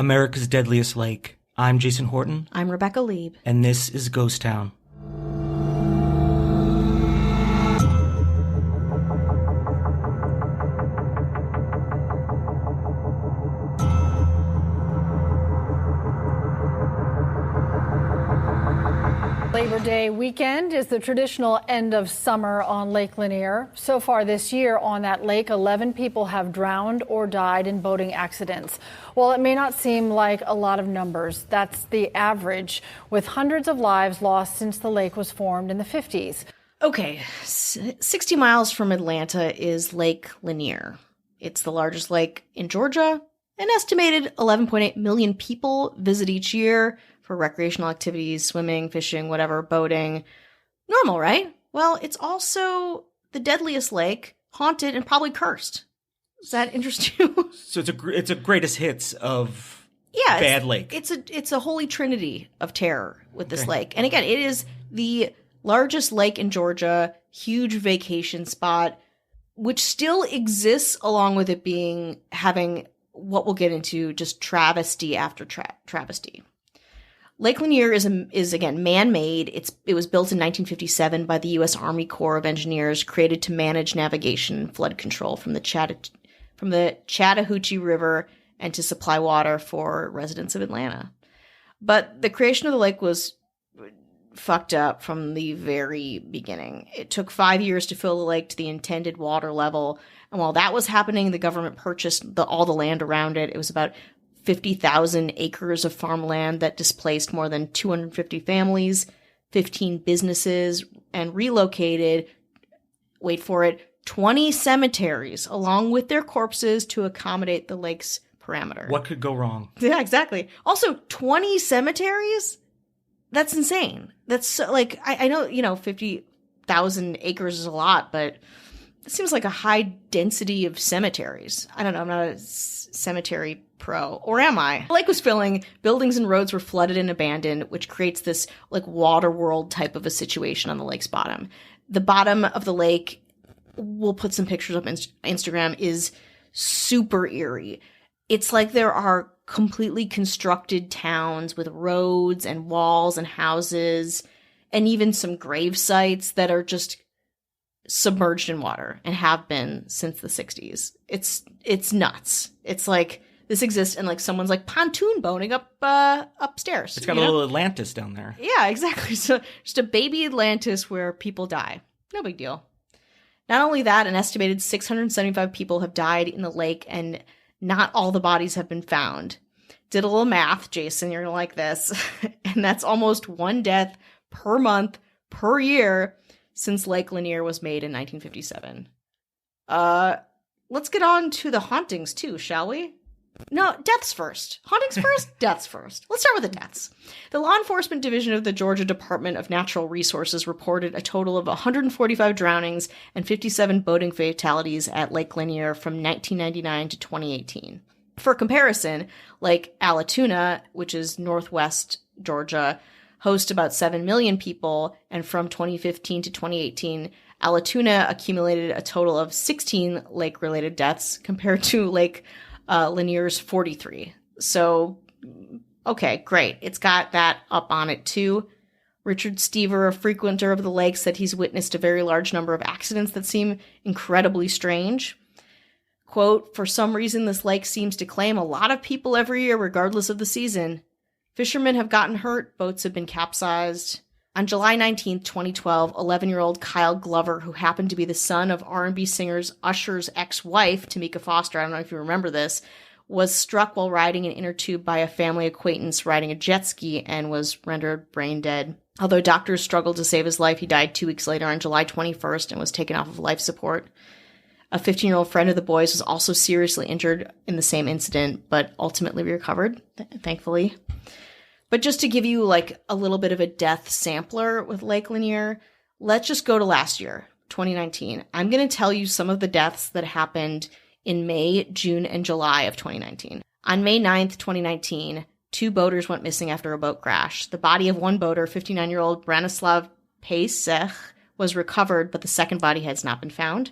America's Deadliest Lake. I'm Jason Horton. I'm Rebecca Lieb. And this is Ghost Town. Labor Day weekend is the traditional end of summer on Lake Lanier. So far this year on that lake, 11 people have drowned or died in boating accidents. While it may not seem like a lot of numbers, that's the average, with hundreds of lives lost since the lake was formed in the 50s. Okay, 60 miles from Atlanta is Lake Lanier. It's the largest lake in Georgia. An estimated 11.8 million people visit each year for recreational activities, swimming, fishing, whatever, boating. Normal, right? Well, it's also the deadliest lake, haunted and probably cursed. Does that interest you? So it's a greatest hits of bad lake. It's a holy trinity of terror with this lake. And again, it is the largest lake in Georgia, huge vacation spot, which still exists along with it having what we'll get into, just travesty after travesty. Lake Lanier is again man-made. It was built in 1957 by the U.S. Army Corps of Engineers, created to manage navigation and flood control from the Chattahoochee River and to supply water for residents of Atlanta. But the creation of the lake was fucked up from the very beginning. It took 5 years to fill the lake to the intended water level, and while that was happening, the government purchased all the land around it. It was about 50,000 acres of farmland that displaced more than 250 families, 15 businesses, and relocated, wait for it, 20 cemeteries along with their corpses to accommodate the lake's parameter. What could go wrong? Yeah, exactly. Also, 20 cemeteries? That's insane. That's so, I know, 50,000 acres is a lot, but it seems like a high density of cemeteries. I don't know. I'm not a cemetery pro, or am I? The lake was filling, buildings and roads were flooded and abandoned, which creates this water world type of a situation on the lake's bottom. The bottom of the lake, we'll put some pictures up on Instagram, is super eerie. It's like there are completely constructed towns with roads and walls and houses and even some grave sites that are just submerged in water and have been since the 60s. It's nuts. It's like this exists and someone's pontoon boating upstairs. It's got a little Atlantis down there. Yeah, exactly. So just a baby Atlantis where people die. No big deal. Not only that, an estimated 675 people have died in the lake, and not all the bodies have been found. Did a little math, Jason, you're going to like this. And that's almost one death per month per year since Lake Lanier was made in 1957. Let's get on to the hauntings too, shall we? No, deaths first. Hauntings first, deaths first. Let's start with the deaths. The Law Enforcement Division of the Georgia Department of Natural Resources reported a total of 145 drownings and 57 boating fatalities at Lake Lanier from 1999 to 2018. For comparison, Lake Allatoona, which is northwest Georgia, hosts about 7 million people, and from 2015 to 2018, Allatoona accumulated a total of 16 lake-related deaths compared to Lake Lanier's 43. So, okay, great. It's got that up on it too. Richard Stever, a frequenter of the lake, said he's witnessed a very large number of accidents that seem incredibly strange. Quote, "For some reason, this lake seems to claim a lot of people every year, regardless of the season. Fishermen have gotten hurt, boats have been capsized." On July 19th, 2012, 11-year-old Kyle Glover, who happened to be the son of R&B singers Usher's ex-wife, Tamika Foster, I don't know if you remember this, was struck while riding an inner tube by a family acquaintance riding a jet ski and was rendered brain dead. Although doctors struggled to save his life, he died 2 weeks later on July 21st and was taken off of life support. A 15-year-old friend of the boys was also seriously injured in the same incident, but ultimately recovered, thankfully. But just to give you a little bit of a death sampler with Lake Lanier, let's just go to last year, 2019. I'm going to tell you some of the deaths that happened in May, June, and July of 2019. On May 9th, 2019, 2 boaters went missing after a boat crash. The body of one boater, 59-year-old Branislav Pesech, was recovered, but the second body has not been found.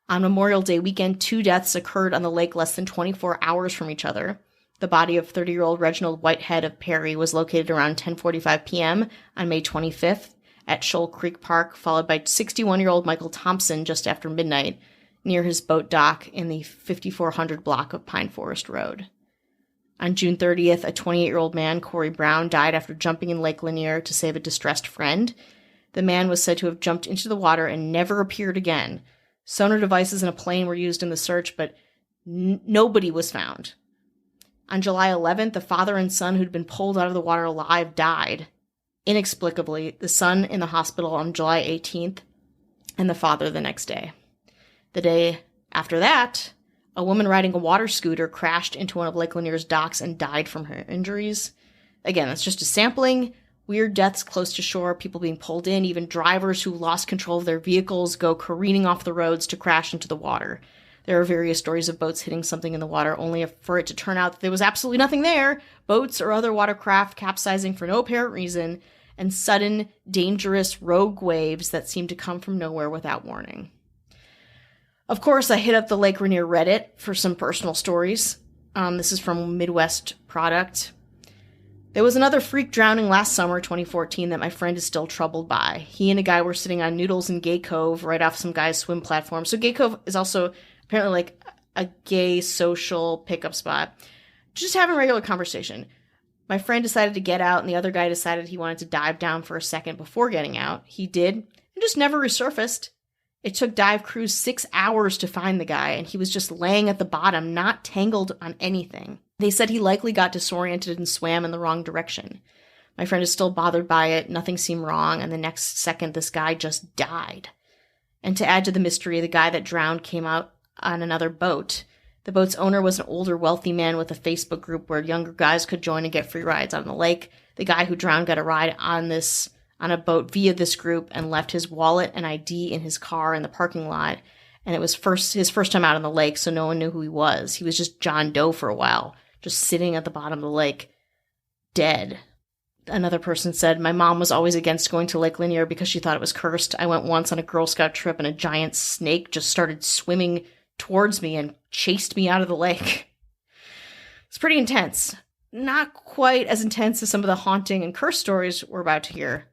On Memorial Day weekend, 2 deaths occurred on the lake less than 24 hours from each other. The body of 30-year-old Reginald Whitehead of Perry was located around 10:45 p.m. on May 25th at Shoal Creek Park, followed by 61-year-old Michael Thompson just after midnight near his boat dock in the 5400 block of Pine Forest Road. On June 30th, a 28-year-old man, Corey Brown, died after jumping in Lake Lanier to save a distressed friend. The man was said to have jumped into the water and never appeared again. Sonar devices and a plane were used in the search, but nobody was found. On July 11th, the father and son who'd been pulled out of the water alive died. Inexplicably, the son in the hospital on July 18th, and the father the next day. The day after that, a woman riding a water scooter crashed into one of Lake Lanier's docks and died from her injuries. Again, that's just a sampling. Weird deaths close to shore, people being pulled in, even drivers who lost control of their vehicles go careening off the roads to crash into the water. There are various stories of boats hitting something in the water, only for it to turn out that there was absolutely nothing there, boats or other watercraft capsizing for no apparent reason, and sudden, dangerous, rogue waves that seem to come from nowhere without warning. Of course, I hit up the Lake Lanier Reddit for some personal stories. This is from Midwest Product. There was another freak drowning last summer, 2014, that my friend is still troubled by. He and a guy were sitting on noodles in Gay Cove right off some guy's swim platform. So Gay Cove is also apparently like a gay social pickup spot. Just having a regular conversation. My friend decided to get out, and the other guy decided he wanted to dive down for a second before getting out. He did, and just never resurfaced. It took dive crews 6 hours to find the guy, and he was just laying at the bottom, not tangled on anything. They said he likely got disoriented and swam in the wrong direction. My friend is still bothered by it, nothing seemed wrong, and the next second this guy just died. And to add to the mystery, the guy that drowned came out on another boat. The boat's owner was an older, wealthy man with a Facebook group where younger guys could join and get free rides on the lake. The guy who drowned got a ride on a boat via this group and left his wallet and ID in his car in the parking lot. And it was his first time out on the lake, so no one knew who he was. He was just John Doe for a while, just sitting at the bottom of the lake, dead. Another person said, my mom was always against going to Lake Lanier because she thought it was cursed. I went once on a Girl Scout trip and a giant snake just started swimming towards me and chased me out of the lake. It's pretty intense. Not quite as intense as some of the haunting and curse stories we're about to hear.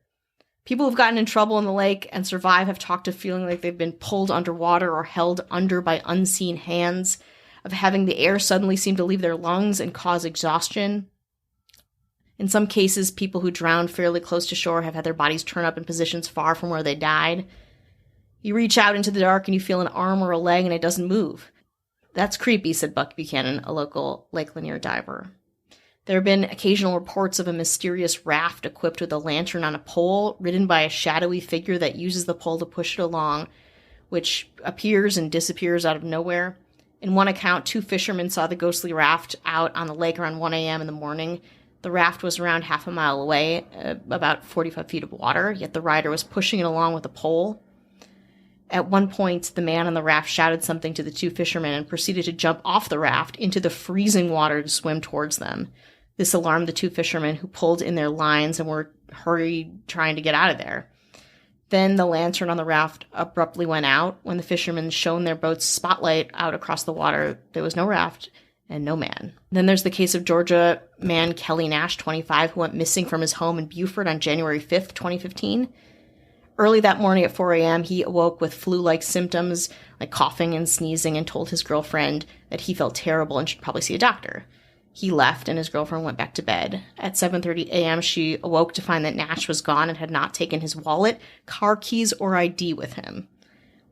People who've gotten in trouble in the lake and survive have talked of feeling like they've been pulled underwater or held under by unseen hands, of having the air suddenly seem to leave their lungs and cause exhaustion. In some cases, people who drowned fairly close to shore have had their bodies turn up in positions far from where they died. You reach out into the dark and you feel an arm or a leg and it doesn't move. That's creepy, said Buck Buchanan, a local Lake Lanier diver. There have been occasional reports of a mysterious raft equipped with a lantern on a pole, ridden by a shadowy figure that uses the pole to push it along, which appears and disappears out of nowhere. In one account, 2 fishermen saw the ghostly raft out on the lake around 1 a.m. in the morning. The raft was around half a mile away, about 45 feet of water, yet the rider was pushing it along with a pole. At one point, the man on the raft shouted something to the 2 fishermen and proceeded to jump off the raft into the freezing water to swim towards them. This alarmed the 2 fishermen, who pulled in their lines and were hurried trying to get out of there. Then the lantern on the raft abruptly went out. When the fishermen shone their boat's spotlight out across the water, there was no raft and no man. Then there's the case of Georgia man Kelly Nash, 25, who went missing from his home in Beaufort on January 5th, 2015. Early that morning at 4 a.m., he awoke with flu-like symptoms, like coughing and sneezing, and told his girlfriend that he felt terrible and should probably see a doctor. He left, and his girlfriend went back to bed. At 7:30 a.m., she awoke to find that Nash was gone and had not taken his wallet, car keys, or ID with him.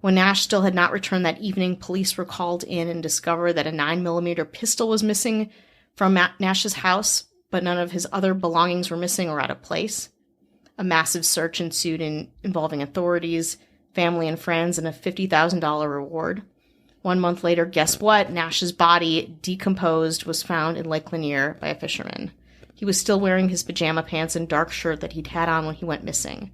When Nash still had not returned that evening, police were called in and discovered that a 9mm pistol was missing from Nash's house, but none of his other belongings were missing or out of place. A massive search ensued involving authorities, family and friends, and a $50,000 reward. 1 month later, guess what? Nash's body, decomposed, was found in Lake Lanier by a fisherman. He was still wearing his pajama pants and dark shirt that he'd had on when he went missing.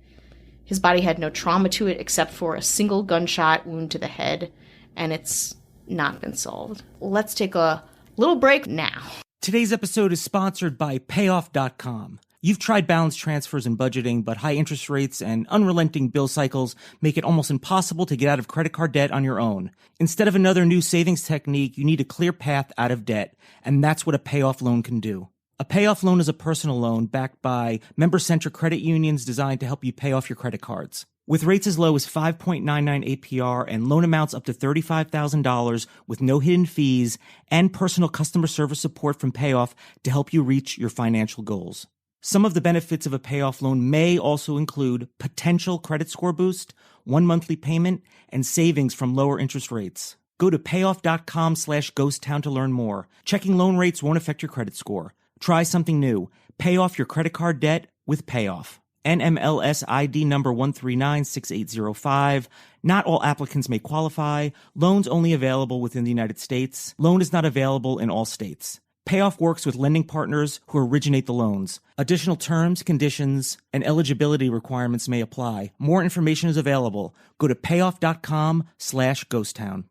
His body had no trauma to it except for a single gunshot wound to the head, and it's not been solved. Let's take a little break now. Today's episode is sponsored by Payoff.com. You've tried balance transfers and budgeting, but high interest rates and unrelenting bill cycles make it almost impossible to get out of credit card debt on your own. Instead of another new savings technique, you need a clear path out of debt, and that's what a payoff loan can do. A payoff loan is a personal loan backed by member-centric credit unions designed to help you pay off your credit cards. With rates as low as 5.99 APR and loan amounts up to $35,000 with no hidden fees and personal customer service support from Payoff to help you reach your financial goals. Some of the benefits of a payoff loan may also include potential credit score boost, 1 monthly payment, and savings from lower interest rates. Go to payoff.com/ghosttown to learn more. Checking loan rates won't affect your credit score. Try something new. Pay off your credit card debt with Payoff. NMLS ID number 1396805. Not all applicants may qualify. Loans only available within the United States. Loan is not available in all states. Payoff works with lending partners who originate the loans. Additional terms, conditions, and eligibility requirements may apply. More information is available. Go to payoff.com/ghosttown.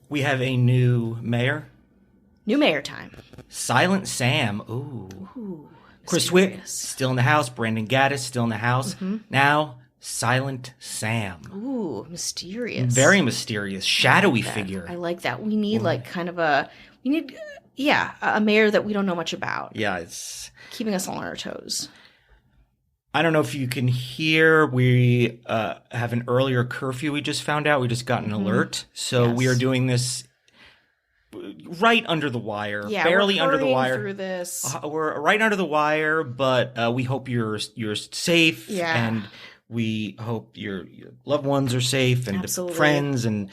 We have a new mayor. New mayor time. Silent Sam. Ooh. Chris Wick, still in the house. Brandon Gaddis, still in the house. Mm-hmm. Now, Silent Sam. Ooh, mysterious. Very mysterious. Shadowy figure. I like that. We need a mayor that we don't know much about. Yeah, it's keeping us all on our toes. I don't know if you can hear. We have an earlier curfew we just found out. We just got an alert. So we are doing this right under the wire. Yeah, barely under the wire. Through this. We're right under the wire, but we hope you're safe. Yeah. And we hope your loved ones are safe, and friends and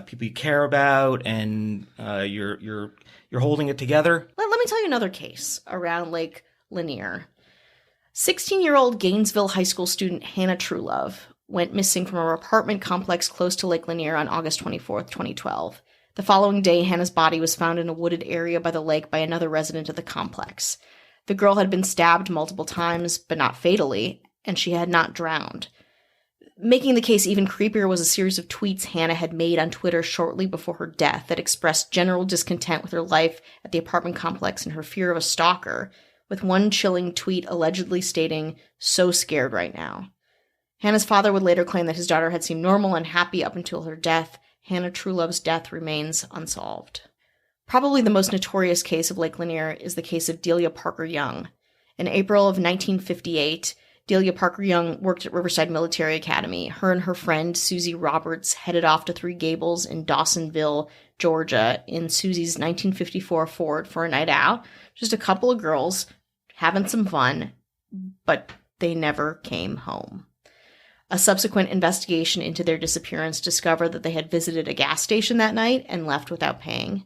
people you care about, and you're holding it together. Let me tell you another case around Lake Lanier. 16-year-old Gainesville high school student Hannah Truelove went missing from her apartment complex close to Lake Lanier on August 24th, 2012. The following day, Hannah's body was found in a wooded area by the lake by another resident of the complex. The girl had been stabbed multiple times, but not fatally, and she had not drowned. Making the case even creepier was a series of tweets Hannah had made on Twitter shortly before her death that expressed general discontent with her life at the apartment complex and her fear of a stalker, with one chilling tweet allegedly stating, "So scared right now." Hannah's father would later claim that his daughter had seemed normal and happy up until her death. Hannah Truelove's death remains unsolved. Probably the most notorious case of Lake Lanier is the case of Delia Parker Young. In April of 1958, Delia Parker Young worked at Riverside Military Academy. Her and her friend, Susie Roberts, headed off to Three Gables in Dawsonville, Georgia, in Susie's 1954 Ford for a night out. Just a couple of girls having some fun, but they never came home. A subsequent investigation into their disappearance discovered that they had visited a gas station that night and left without paying.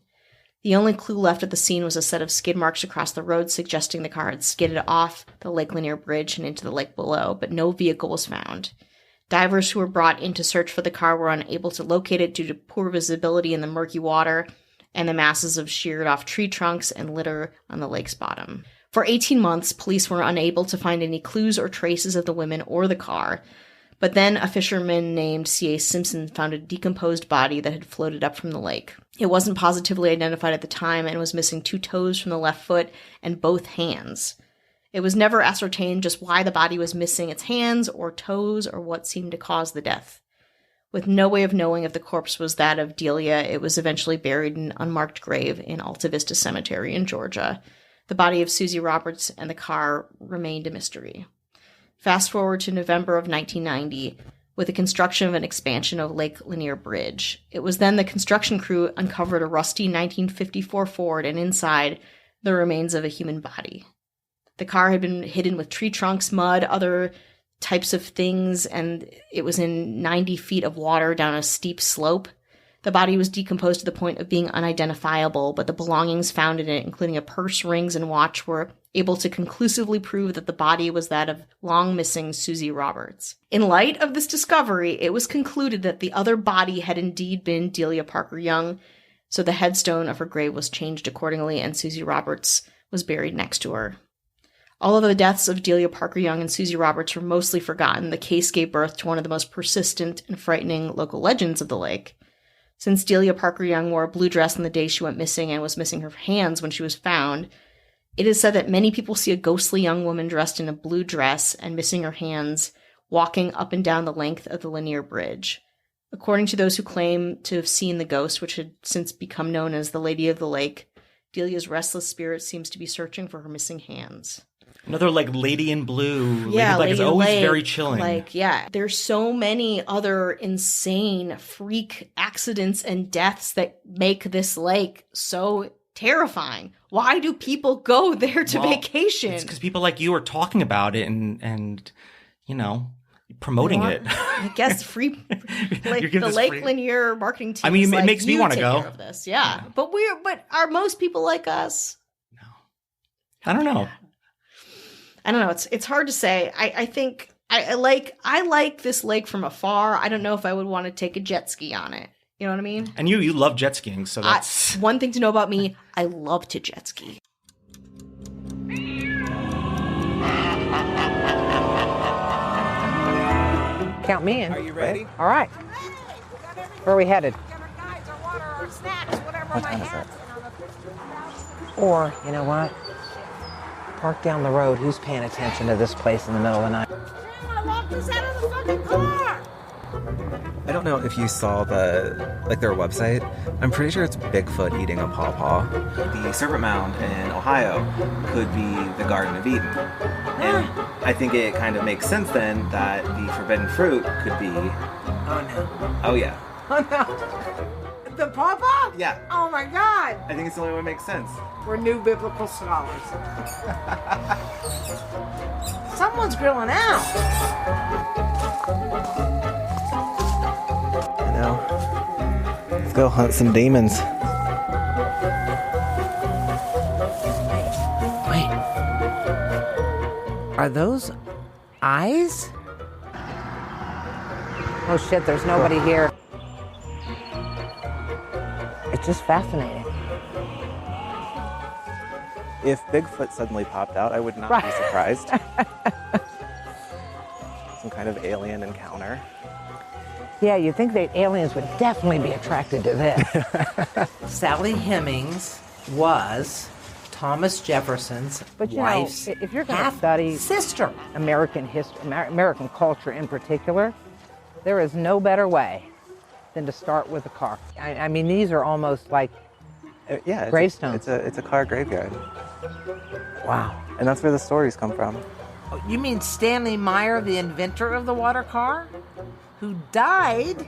The only clue left at the scene was a set of skid marks across the road suggesting the car had skidded off the Lake Lanier Bridge and into the lake below, but no vehicle was found. Divers who were brought in to search for the car were unable to locate it due to poor visibility in the murky water and the masses of sheared off tree trunks and litter on the lake's bottom. For 18 months, police were unable to find any clues or traces of the women or the car. But then a fisherman named C.A. Simpson found a decomposed body that had floated up from the lake. It wasn't positively identified at the time and was missing 2 toes from the left foot and both hands. It was never ascertained just why the body was missing its hands or toes or what seemed to cause the death. With no way of knowing if the corpse was that of Delia, it was eventually buried in an unmarked grave in Alta Vista Cemetery in Georgia. The body of Susie Roberts and the car remained a mystery. Fast forward to November of 1990, with the construction of an expansion of Lake Lanier Bridge. It was then the construction crew uncovered a rusty 1954 Ford and inside, the remains of a human body. The car had been hidden with tree trunks, mud, other types of things, and it was in 90 feet of water down a steep slope. The body was decomposed to the point of being unidentifiable, but the belongings found in it, including a purse, rings, and watch, were able to conclusively prove that the body was that of long-missing Susie Roberts. In light of this discovery, it was concluded that the other body had indeed been Delia Parker Young, so the headstone of her grave was changed accordingly, and Susie Roberts was buried next to her. Although the deaths of Delia Parker Young and Susie Roberts were mostly forgotten, the case gave birth to one of the most persistent and frightening local legends of the lake. Since Delia Parker Young wore a blue dress on the day she went missing and was missing her hands when she was found, It is said that many people see a ghostly young woman dressed in a blue dress and missing her hands walking up and down the length of the Lanier Bridge. According to those who claim to have seen the ghost, which had since become known as the Lady of the Lake, Delia's restless spirit seems to be searching for her missing hands. Another, like, Lady in Blue. Yeah, Lady Lady is always Lake, very chilling. Like, yeah, there's so many other insane freak accidents and deaths that make this lake so terrifying. Why do people go there to vacation? It's because people like you are talking about it and you know, promoting it. I guess the Lake Lanier marketing team. I mean, is it like, makes me want to go. Care of this. Yeah. But are most people like us? No, I don't know. I don't know. It's hard to say. I think I like this lake from afar. I don't know if I would want to take a jet ski on it. You know what I mean? And you love jet skiing, so that's one thing to know about me. I love to jet ski. Count me in. Are you ready? All right. Where are we headed? What time is it? Or, you know what? Park down the road. Who's paying attention to this place in the middle of the night? I locked us out of the fucking car! I don't know if you saw their website. I'm pretty sure it's Bigfoot eating a pawpaw. The Serpent Mound in Ohio could be the Garden of Eden. And I think it kind of makes sense then that the forbidden fruit could be... Oh no. Oh yeah. Oh no. The pawpaw? Yeah. Oh my god. I think it's the only one that makes sense. We're new biblical scholars. Someone's grilling out. I know. Let's go hunt some demons. Wait. Are those eyes? Oh shit, there's nobody here. It's just fascinating. If Bigfoot suddenly popped out, I would not be surprised. Some kind of alien encounter. Yeah, you'd think that aliens would definitely be attracted to this. Sally Hemings was Thomas Jefferson's wife's if you're going to study sister. American history, American culture in particular, there is no better way than to start with a car. I mean, these are almost like gravestones. It's a car graveyard. Wow. And that's where the stories come from. Oh, you mean Stanley Meyer, the inventor of the water car, who died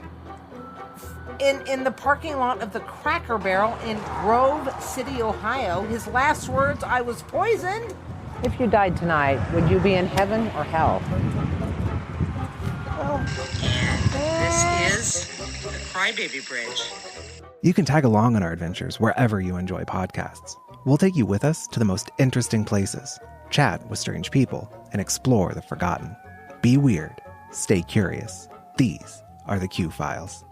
in the parking lot of the Cracker Barrel in Grove City, Ohio. His last words, "I was poisoned." If you died tonight, would you be in heaven or hell? This is the Crybaby Bridge. You can tag along on our adventures wherever you enjoy podcasts. We'll take you with us to the most interesting places, chat with strange people, and explore the forgotten. Be weird. Stay curious. These are the Q Files.